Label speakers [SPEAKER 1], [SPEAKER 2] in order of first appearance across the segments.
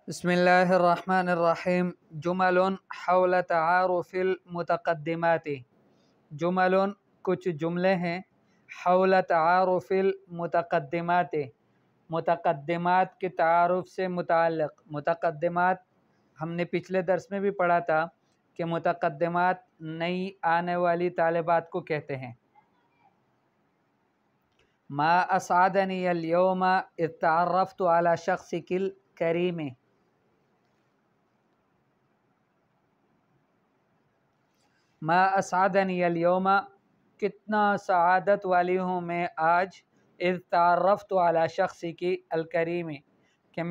[SPEAKER 1] بسم اللہ الرحمن الرحیم جمل حول تعارف المتقدمات۔ جمل کچھ جملے ہیں، حول تعارف المتقدمات، متقدمات کے تعارف سے متعلق۔ متقدمات ہم نے پچھلے درس میں بھی پڑھا تھا کہ متقدمات نئی آنے والی طالبات کو کہتے ہیں۔ ما اسعدنی اليوم اذ تعرفت على شخصک الکریم۔ ما اسعدنی اليوم، کتنا سعادت والی ہوں میں آج، اذ تعرفت علی شخصک الکریم، کہ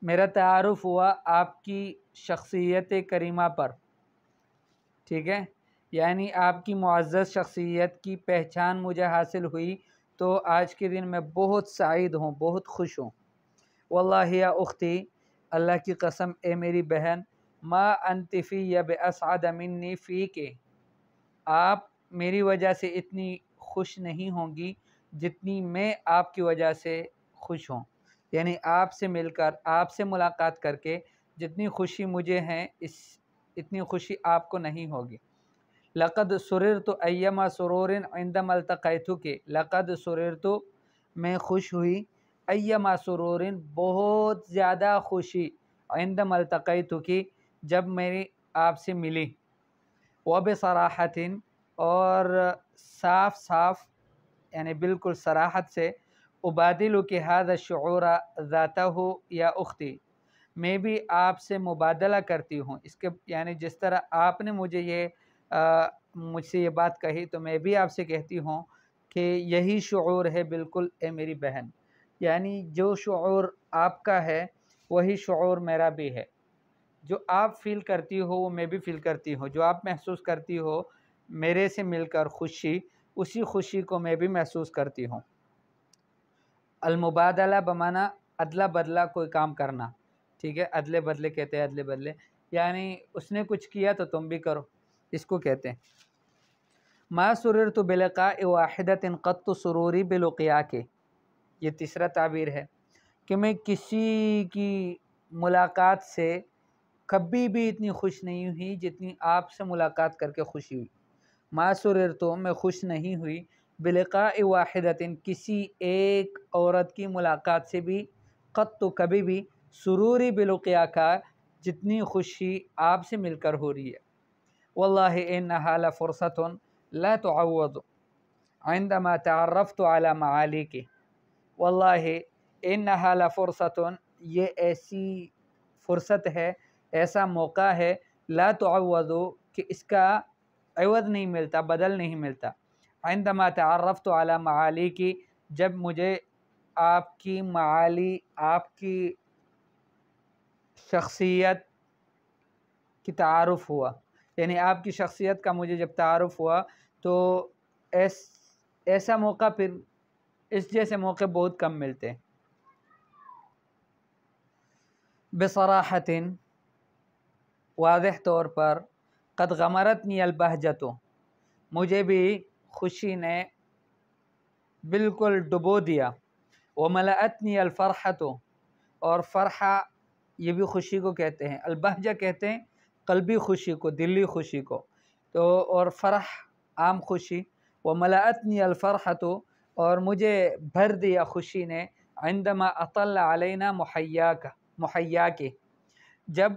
[SPEAKER 1] میرا تعارف ہوا آپ کی شخصیت کریمہ پر۔ ٹھیک ہے، یعنی آپ کی معزز شخصیت کی پہچان مجھے حاصل ہوئی تو آج کے دن میں بہت سعید ہوں، بہت خوش ہوں۔ واللہ یا اختی، اللہ کی قسم اے میری بہن، ما انت فی باسعد منی فیک، آپ میری وجہ سے اتنی خوش نہیں ہوں گی جتنی میں آپ کی وجہ سے خوش ہوں۔ یعنی آپ سے مل کر، آپ سے ملاقات کر کے جتنی خوشی مجھے ہے اتنی خوشی آپ کو نہیں ہوگی۔ لقد سررت ایما سرور عندما التقیتک، لقد سررت، میں خوش ہوئی، ایما سرور، بہت زیادہ خوشی، عندما التقیتک، جب میری آپ سے ملی، وبصراحۃ، اور صاف صاف یعنی بالکل صراحت سے، ابادلک ھذا الشعور ذاتہ یا اختی، میں بھی آپ سے مبادلہ کرتی ہوں اس کے، یعنی جس طرح آپ نے مجھ سے یہ بات کہی تو میں بھی آپ سے کہتی ہوں کہ یہی شعور ہے بالکل اے میری بہن، یعنی جو شعور آپ کا ہے وہی شعور میرا بھی ہے۔ جو آپ فیل کرتی ہو وہ میں بھی فیل کرتی ہوں، جو آپ محسوس کرتی ہو میرے سے مل کر خوشی، اسی خوشی کو میں بھی محسوس کرتی ہوں۔ المبادلہ بمعنی ادلا بدلہ کوئی کام کرنا، ٹھیک ہے، ادلے بدلے کہتے ہیں، ادلے بدلے یعنی اس نے کچھ کیا تو تم بھی کرو، اس کو کہتے ہیں۔ ما سررت بلقاء واحدۃ قط سروری بلقیاک، یہ تیسرا تعبیر ہے کہ میں کسی کی ملاقات سے کبھی بھی اتنی خوش نہیں ہوئی جتنی آپ سے ملاقات کر کے خوشی ہوئی۔ ما سررت، میں خوش نہیں ہوئی، بلقاء واحدۃ، کسی ایک عورت کی ملاقات سے بھی، قط، کبھی بھی، سروری بلقیاک، جتنی خوشی آپ سے مل کر ہو رہی ہے۔ واللہ انہا لفرصۃ لا تعوض عندما تعرفت علی معالیک، واللہ انہا لفرصۃ، یہ ایسی فرصت ہے، ایسا موقع ہے، لا تعوض، کہ اس کا عوض نہیں ملتا، بدل نہیں ملتا، عندما تعرفت علی معالیک، جب مجھے آپ کی معالی، آپ کی شخصیت کی تعارف ہوا، یعنی آپ کی شخصیت کا مجھے جب تعارف ہوا تو ایسا موقع، پھر اس جیسے موقع بہت کم ملتے ہیں۔ بصراحۃ، واضح طور پر، قد غمرتنی البہجۃ، مجھے بھی خوشی نے بالکل ڈبو دیا، وملأتنی الفرحۃ، اور فرحہ یہ بھی خوشی کو کہتے ہیں، البہجہ کہتے ہیں قلبی خوشی کو، دلی خوشی کو، تو اور فرح عام خوشی، وملأتنی الفرحۃ، اور مجھے بھر دیا خوشی نے، عندما اطل علینا محیاک، جب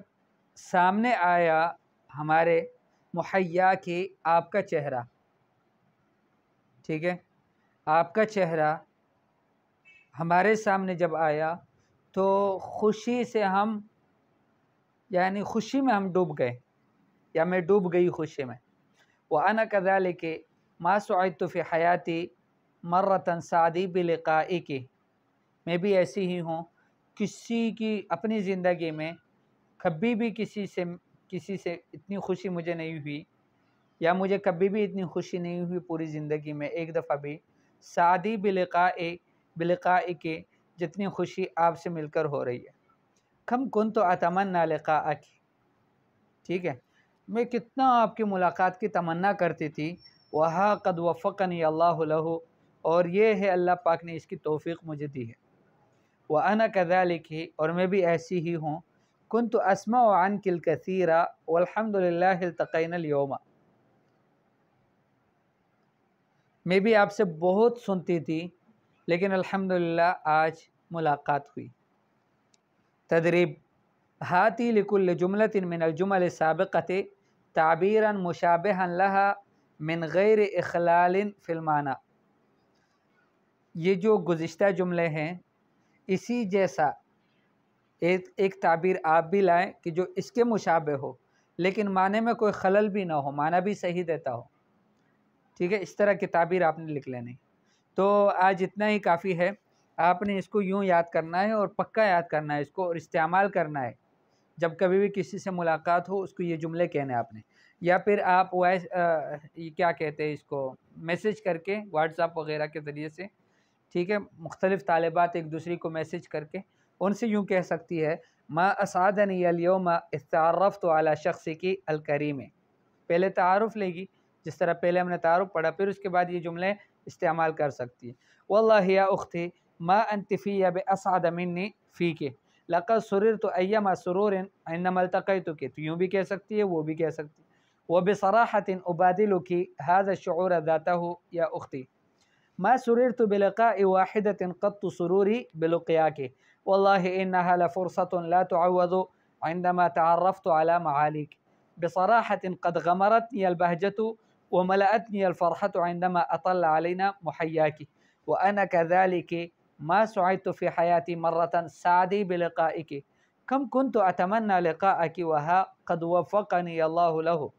[SPEAKER 1] سامنے آیا ہمارے محیاک، آپ کا چہرہ، ٹھیک ہے، آپ کا چہرہ ہمارے سامنے جب آیا تو خوشی سے ہم، یعنی خوشی میں ہم ڈوب گئے، یا میں ڈوب گئی خوشی میں۔ وَأَنَا كَذَلِكَ مَا سُعِدْتُ فِي حَيَاتِي مَرَّةً سَعْدِي بِلِقَائِكِ، میں بھی ایسی ہی ہوں، کسی کی اپنی زندگی میں کبھی بھی کسی سے اتنی خوشی مجھے نہیں ہوئی، یا مجھے کبھی بھی اتنی خوشی نہیں ہوئی پوری زندگی میں ایک دفعہ بھی، سعدی بلقائک، جتنی خوشی آپ سے مل کر ہو رہی ہے۔ کم کنت اتمنی لقاءک، ٹھیک ہے، میں کتنا آپ کی ملاقات کی تمنا کرتی تھی، وہا قد وفقنی اللہ لہ، اور یہ ہے اللہ پاک نے اس کی توفیق مجھے دی ہے۔ وَأَنَا كَذَلِكِ اور میں بھی ایسی ہی ہوں كُنْتُ أَسْمَعُ عَنْكِ الْكَثِيرَ وَالْحَمْدُ لِلَّهِ الْتَقَيْنَا الْيَوْمَ، میں بھی آپ سے بہت سنتی تھی لیکن الحمدللہ آج ملاقات ہوئی۔ تدریب: هاتي لكل جملة من الجمل السابقة تعبيرا مشابها لها من غیر اخلال فی المعنی، یہ جو گزشتہ جملے ہیں اسی جیسا ایک تعبیر آپ بھی لائیں کہ جو اس کے مشابہ ہو لیکن معنی میں کوئی خلل بھی نہ ہو، معنی بھی صحیح دیتا ہو۔ ٹھیک ہے، اس طرح کی تعبیر آپ نے لکھ لینی۔ تو آج اتنا ہی کافی ہے، آپ نے اس کو یوں یاد کرنا ہے اور پکا یاد کرنا ہے اس کو، اور استعمال کرنا ہے جب کبھی بھی کسی سے ملاقات ہو اس کو یہ جملے کہنے آپ نے، یا پھر آپ وائس کیا کہتے ہیں اس کو، میسج کر کے واٹس ایپ وغیرہ کے ذریعے سے، ٹھیک ہے، مختلف طالبات ایک دوسرے کو میسج کر کے ان سے یوں کہہ سکتی ہے ما اسعدنی اليوم اذ تعرفت علی شخصک الکریم، پہلے تعارف لے گی جس طرح پہلے ہم نے تعارف پڑھا، پھر اس کے بعد یہ جملے استعمال کر سکتی ہے۔ واللہ یا اختی ما انت فی باسعد منی فیک لقد سررت ایما سرور عندما التقیتک، تو یوں بھی کہہ سکتی ہے، وہ بھی کہہ سکتی ہے۔ وبصراحة ابادلک هذا الشعور ذاته یا اختی ما سررت بلقاء واحدة قط سروري بلقياك والله إنها لفرصة لا تعوض عندما تعرفت على معاليك بصراحة قد غمرتني البهجة وملأتني الفرحة عندما أطل علينا محياك وأنا كذلك ما سعدت في حياتي مرة سعدي بلقائك كم كنت أتمنى لقاءك وها قد وفقني الله له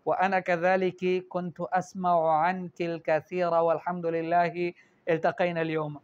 [SPEAKER 1] وأنا كذلك كنت أسمع عنك الكثير والحمد لله التقينا اليوم۔